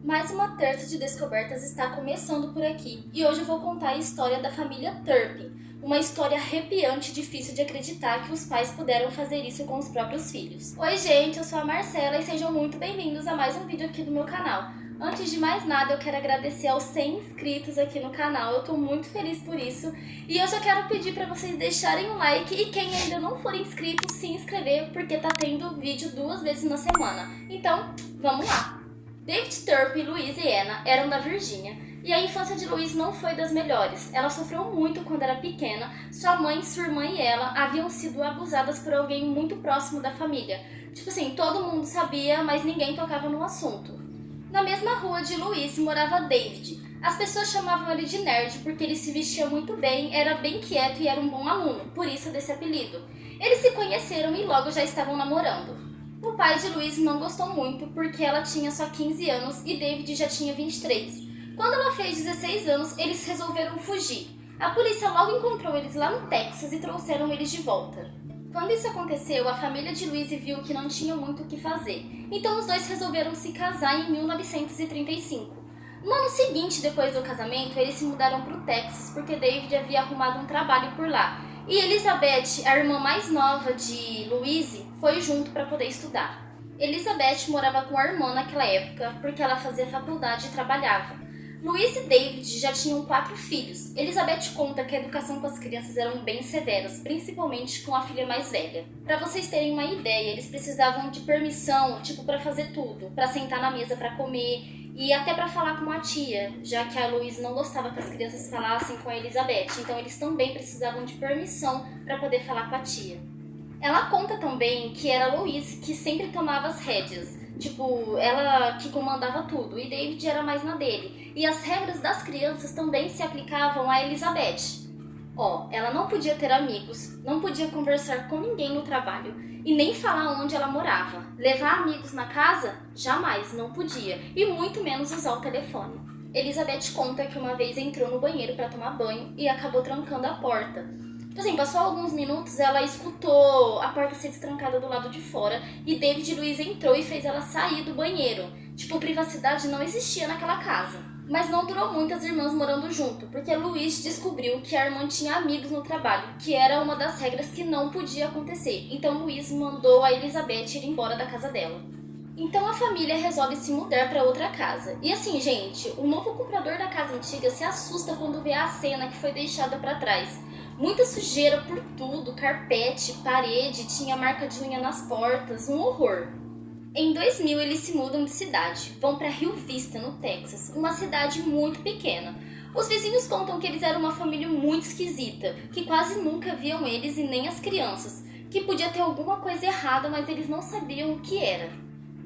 Mais uma terça de descobertas está começando por aqui e hoje eu vou contar a história da família Turpin, uma história arrepiante e difícil de acreditar que os pais puderam fazer isso com os próprios filhos. Oi gente, eu sou a Marcela e sejam muito bem-vindos a mais um vídeo aqui do meu canal. Antes de mais nada, eu quero agradecer aos 100 inscritos aqui no canal, eu tô muito feliz por isso. E eu já quero pedir para vocês deixarem um like e quem ainda não for inscrito, se inscrever, porque tá tendo vídeo 2 vezes na semana. Então, vamos lá! David Turpin, Louise e Anna eram da Virgínia, e a infância de Louise não foi das melhores. Ela sofreu muito quando era pequena, sua mãe, sua irmã e ela haviam sido abusadas por alguém muito próximo da família. Tipo assim, todo mundo sabia, mas ninguém tocava no assunto. Na mesma rua de Louise morava David. As pessoas chamavam ele de nerd porque ele se vestia muito bem, era bem quieto e era um bom aluno, por isso desse apelido. Eles se conheceram e logo já estavam namorando. O pai de Louise não gostou muito porque ela tinha só 15 anos e David já tinha 23. Quando ela fez 16 anos, eles resolveram fugir. A polícia logo encontrou eles lá no Texas e trouxeram eles de volta. Quando isso aconteceu, a família de Louise viu que não tinha muito o que fazer. Então os dois resolveram se casar em 1935. No ano seguinte, depois do casamento, eles se mudaram para o Texas porque David havia arrumado um trabalho por lá. E Elizabeth, a irmã mais nova de Louise, foi junto para poder estudar. Elizabeth morava com a irmã naquela época porque ela fazia faculdade e trabalhava. Louise e David já tinham 4 filhos. Elizabeth conta que a educação com as crianças eram bem severas, principalmente com a filha mais velha. Para vocês terem uma ideia, eles precisavam de permissão, tipo, para fazer tudo, para sentar na mesa para comer e até para falar com a tia, já que a Louise não gostava que as crianças falassem com a Elizabeth, então eles também precisavam de permissão para poder falar com a tia. Ela conta também que era a Louise que sempre tomava as rédeas, tipo, ela que comandava tudo, e David era mais na dele. E as regras das crianças também se aplicavam a Elizabeth. Ela não podia ter amigos, não podia conversar com ninguém no trabalho e nem falar onde ela morava. Levar amigos na casa? Jamais, não podia, e muito menos usar o telefone. Elizabeth conta que uma vez entrou no banheiro para tomar banho e acabou trancando a porta. Assim, passou alguns minutos, ela escutou a porta ser destrancada do lado de fora e David e Louise entrou e fez ela sair do banheiro. Tipo, privacidade não existia naquela casa. Mas não durou muito as irmãs morando junto, porque Louise descobriu que a irmã tinha amigos no trabalho, que era uma das regras que não podia acontecer. Então Louise mandou a Elizabeth ir embora da casa dela. Então a família resolve se mudar para outra casa. E assim, gente, o novo comprador da casa antiga se assusta quando vê a cena que foi deixada para trás. Muita sujeira por tudo, carpete, parede, tinha marca de unha nas portas, um horror. Em 2000 eles se mudam de cidade, vão para Rio Vista, no Texas, uma cidade muito pequena. Os vizinhos contam que eles eram uma família muito esquisita, que quase nunca viam eles e nem as crianças, que podia ter alguma coisa errada, mas eles não sabiam o que era.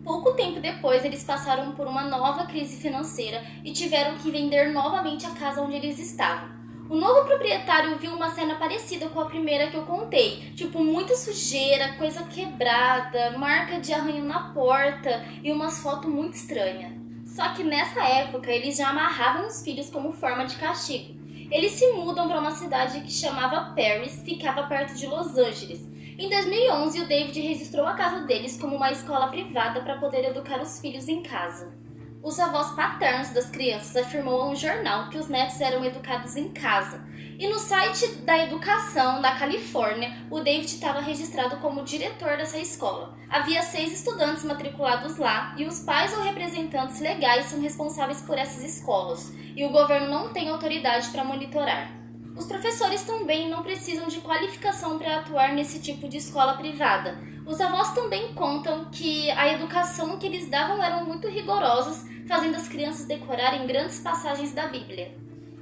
Pouco tempo depois, eles passaram por uma nova crise financeira e tiveram que vender novamente a casa onde eles estavam. O novo proprietário viu uma cena parecida com a primeira que eu contei, tipo muita sujeira, coisa quebrada, marca de arranhão na porta e umas fotos muito estranhas. Só que nessa época eles já amarravam os filhos como forma de castigo. Eles se mudam para uma cidade que chamava Paris, ficava perto de Los Angeles. Em 2011, o David registrou a casa deles como uma escola privada para poder educar os filhos em casa. Os avós paternos das crianças afirmou a um jornal que os netos eram educados em casa. E no site da educação da Califórnia, o David estava registrado como diretor dessa escola. Havia 6 estudantes matriculados lá e os pais ou representantes legais são responsáveis por essas escolas. E o governo não tem autoridade para monitorar. Os professores também não precisam de qualificação para atuar nesse tipo de escola privada. Os avós também contam que a educação que eles davam eram muito rigorosas, fazendo as crianças decorarem grandes passagens da Bíblia.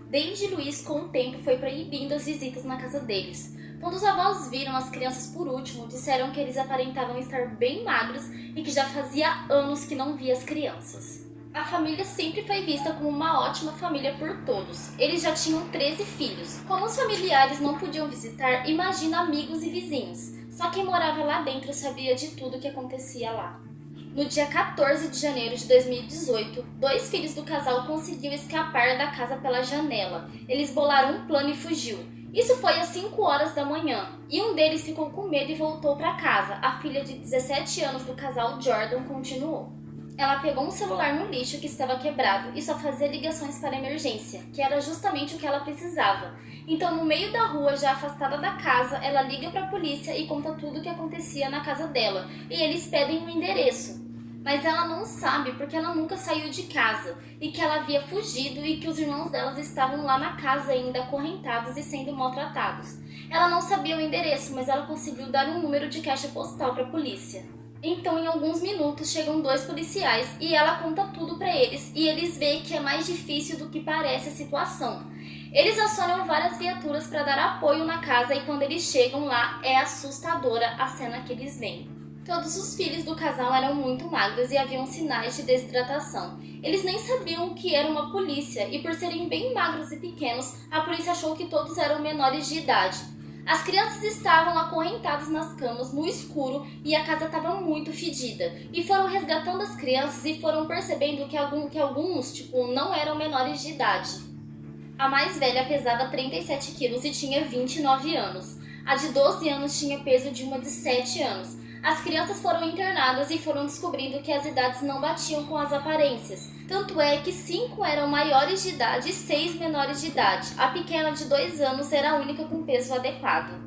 David e Louise, com o tempo, foi proibindo as visitas na casa deles. Quando os avós viram as crianças por último, disseram que eles aparentavam estar bem magros e que já fazia anos que não via as crianças. A família sempre foi vista como uma ótima família por todos. Eles já tinham 13 filhos. Como os familiares não podiam visitar, imagina amigos e vizinhos. Só quem morava lá dentro sabia de tudo o que acontecia lá. No dia 14 de janeiro de 2018, 2 filhos do casal conseguiram escapar da casa pela janela. Eles bolaram um plano e fugiu. Isso foi às 5 horas da manhã, e um deles ficou com medo e voltou para casa. A filha de 17 anos do casal, Jordan, continuou. Ela pegou um celular no lixo que estava quebrado e só fazia ligações para emergência, que era justamente o que ela precisava. Então, no meio da rua, já afastada da casa, ela liga para a polícia e conta tudo o que acontecia na casa dela, e eles pedem um endereço. Mas ela não sabe porque ela nunca saiu de casa e que ela havia fugido e que os irmãos delas estavam lá na casa ainda acorrentados e sendo maltratados. Ela não sabia o endereço, mas ela conseguiu dar um número de caixa postal para a polícia. Então, em alguns minutos, chegam 2 policiais e ela conta tudo para eles e eles veem que é mais difícil do que parece a situação. Eles acionam várias viaturas para dar apoio na casa e quando eles chegam lá, é assustadora a cena que eles veem. Todos os filhos do casal eram muito magros e haviam sinais de desidratação. Eles nem sabiam o que era uma polícia e por serem bem magros e pequenos, a polícia achou que todos eram menores de idade. As crianças estavam acorrentadas nas camas no escuro e a casa estava muito fedida. E foram resgatando as crianças e foram percebendo que alguns não eram menores de idade. A mais velha pesava 37 quilos e tinha 29 anos. A de 12 anos tinha peso de uma de 7 anos. As crianças foram internadas e foram descobrindo que as idades não batiam com as aparências. Tanto é que 5 eram maiores de idade e 6 menores de idade. A pequena de 2 anos era a única com peso adequado.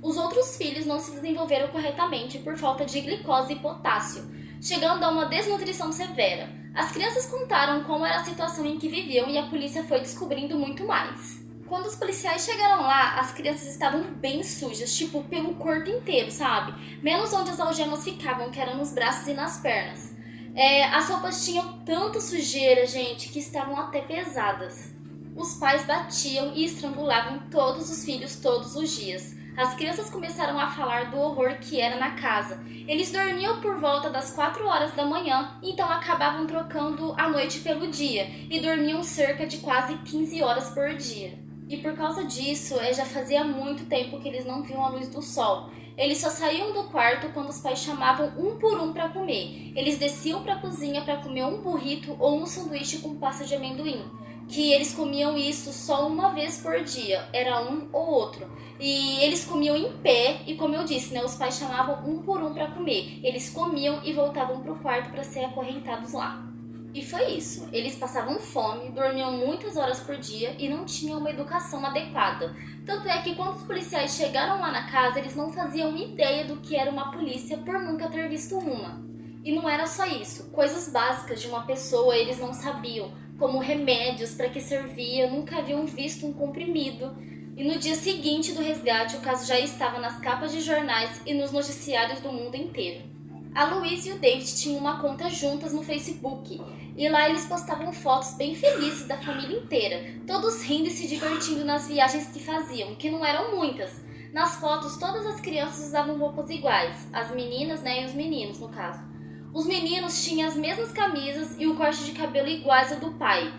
Os outros filhos não se desenvolveram corretamente por falta de glicose e potássio, chegando a uma desnutrição severa. As crianças contaram como era a situação em que viviam e a polícia foi descobrindo muito mais. Quando os policiais chegaram lá, as crianças estavam bem sujas, pelo corpo inteiro, sabe? Menos onde as algemas ficavam, que era nos braços e nas pernas. As roupas tinham tanta sujeira, gente, que estavam até pesadas. Os pais batiam e estrangulavam todos os filhos todos os dias. As crianças começaram a falar do horror que era na casa. Eles dormiam por volta das 4 horas da manhã, então acabavam trocando a noite pelo dia e dormiam cerca de quase 15 horas por dia. E por causa disso, já fazia muito tempo que eles não viam a luz do sol. Eles só saíam do quarto quando os pais chamavam um por um para comer. Eles desciam para a cozinha para comer um burrito ou um sanduíche com pasta de amendoim. Que eles comiam isso só uma vez por dia, era um ou outro. E eles comiam em pé e, como eu disse, os pais chamavam um por um para comer. Eles comiam e voltavam para o quarto para ser acorrentados lá. E foi isso, eles passavam fome, dormiam muitas horas por dia e não tinham uma educação adequada. Tanto é que quando os policiais chegaram lá na casa, eles não faziam ideia do que era uma polícia por nunca ter visto uma. E não era só isso, coisas básicas de uma pessoa eles não sabiam, como remédios, para que servia, nunca haviam visto um comprimido. E no dia seguinte do resgate, o caso já estava nas capas de jornais e nos noticiários do mundo inteiro. A Louise e o David tinham uma conta juntas no Facebook e lá eles postavam fotos bem felizes da família inteira, todos rindo e se divertindo nas viagens que faziam, que não eram muitas. Nas fotos, todas as crianças usavam roupas iguais, as meninas e os meninos, no caso. Os meninos tinham as mesmas camisas e o corte de cabelo iguais ao do pai.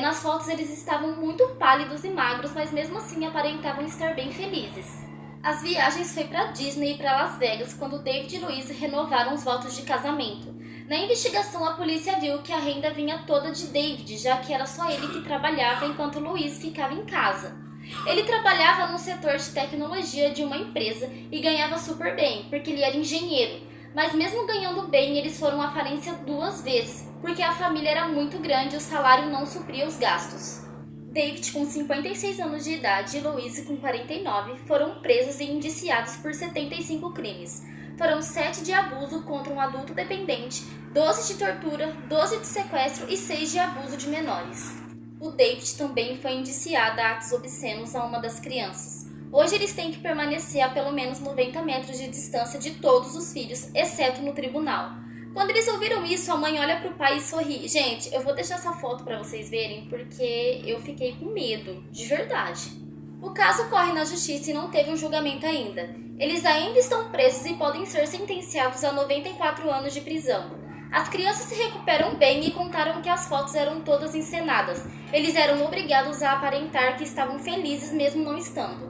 Nas fotos eles estavam muito pálidos e magros, mas mesmo assim aparentavam estar bem felizes. As viagens foi para Disney e para Las Vegas quando David e Louise renovaram os votos de casamento. Na investigação, a polícia viu que a renda vinha toda de David, já que era só ele que trabalhava enquanto Louise ficava em casa. Ele trabalhava no setor de tecnologia de uma empresa e ganhava super bem, porque ele era engenheiro. Mas mesmo ganhando bem, eles foram à falência 2 vezes, porque a família era muito grande e o salário não supria os gastos. David, com 56 anos de idade, e Louise, com 49, foram presos e indiciados por 75 crimes. Foram 7 de abuso contra um adulto dependente, 12 de tortura, 12 de sequestro e 6 de abuso de menores. O David também foi indiciado a atos obscenos a uma das crianças. Hoje eles têm que permanecer a pelo menos 90 metros de distância de todos os filhos, exceto no tribunal. Quando eles ouviram isso, a mãe olha pro pai e sorri. Gente, eu vou deixar essa foto pra vocês verem, porque eu fiquei com medo, de verdade. O caso corre na justiça e não teve um julgamento ainda. Eles ainda estão presos e podem ser sentenciados a 94 anos de prisão. As crianças se recuperam bem e contaram que as fotos eram todas encenadas. Eles eram obrigados a aparentar que estavam felizes mesmo não estando.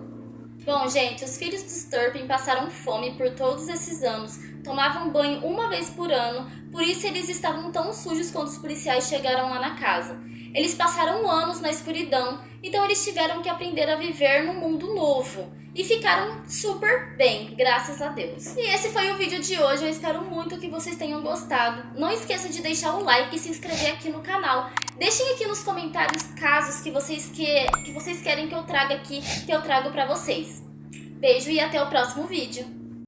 Bom, gente, os filhos dos Turpin passaram fome por todos esses anos, tomavam banho uma vez por ano, por isso eles estavam tão sujos quando os policiais chegaram lá na casa. Eles passaram anos na escuridão, então eles tiveram que aprender a viver num mundo novo. e ficaram super bem, graças a Deus. E esse foi o vídeo de hoje, eu espero muito que vocês tenham gostado. Não esqueça de deixar o like e se inscrever aqui no canal. Deixem aqui nos comentários casos que vocês querem que eu traga aqui, que eu trago pra vocês. Beijo e até o próximo vídeo.